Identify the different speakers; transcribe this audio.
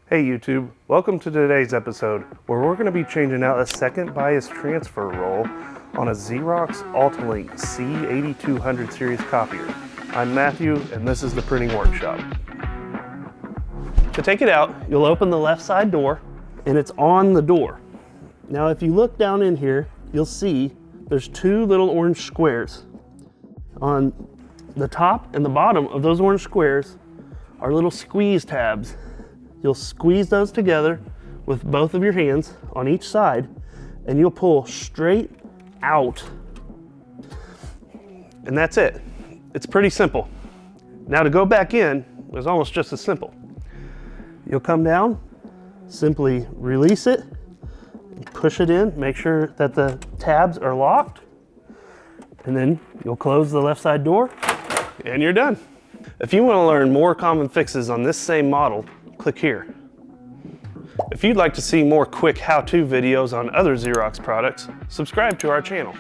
Speaker 1: Hey YouTube, welcome to today's episode where we're going to be changing out a second bias transfer roll on a Xerox Altalink C8200 series copier. I'm Matthew and this is the printing workshop. To take it out, you'll open the left side door and it's on the door. Now if you look down in here, you'll see there's two little orange squares. On the top and the bottom of those orange squares are little squeeze tabs. You'll squeeze those together with both of your hands on each side and you'll pull straight out. And that's it. It's pretty simple. Now to go back in is almost just as simple. You'll come down, simply release it, push it in, make sure that the tabs are locked, and then you'll close the left side door and you're done. If you want to learn more common fixes on this same model, click here. If you'd like to see more quick how-to videos on other Xerox products, subscribe to our channel.